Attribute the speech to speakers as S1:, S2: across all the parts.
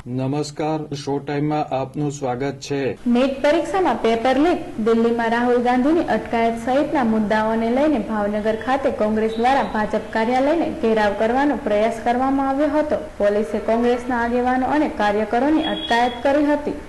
S1: નમસ્કાર, શો ટાઈમમાં આપનું સ્વાગત છે।
S2: નીટ પરીક્ષામાં પેપર લીક, દિલ્હીમાં રાહુલ ગાંધીની અટકાયત સહિતના મુદ્દાઓને લઈને ભાવનગર ખાતે કોંગ્રેસ દ્વારા ભાજપ કાર્યાલયને ઘેરાવ કરવાનો પ્રયાસ કરવામાં આવ્યો હતો। પોલીસે કોંગ્રેસના આગેવાનો અને કાર્યકરોની અટકાયત કરી હતી।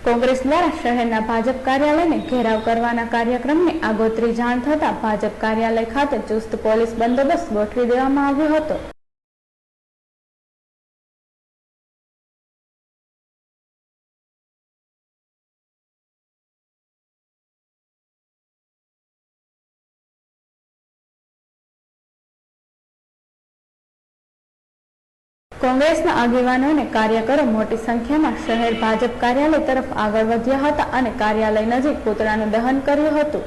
S2: કોંગ્રેસ દ્વારા શહેરના ભાજપ કાર્યાલયને ઘેરાવ કરવાના કાર્યક્રમને આગોતરી જાણ થતાં ભાજપ કાર્યાલય ખાતે ચુસ્ત પોલીસ બંદોબસ્ત ગોઠવી દેવામાં આવ્યો હતો। કોંગ્રેસના આગેવાનો અને કાર્યકરો મોટી સંખ્યામાં શહેર ભાજપ કાર્યાલય તરફ આગળ વધ્યા હતા અને કાર્યાલય નજીક પૂતળાનું દહન કર્યું હતું।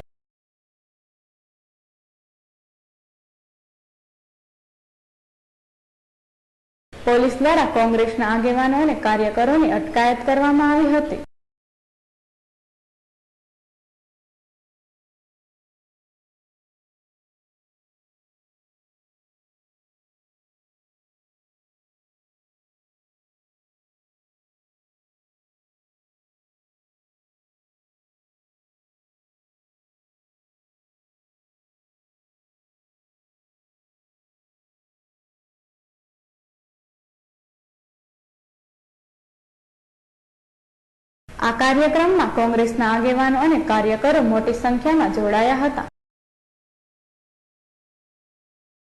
S2: પોલીસ દ્વારા કોંગ્રેસના આગેવાનો અને કાર્યકરોની અટકાયત કરવામાં આવી હતી। આ કાર્યક્રમમાં કોંગ્રેસના આગેવાનો અને કાર્યકરો મોટી સંખ્યામાં જોડાયા હતા।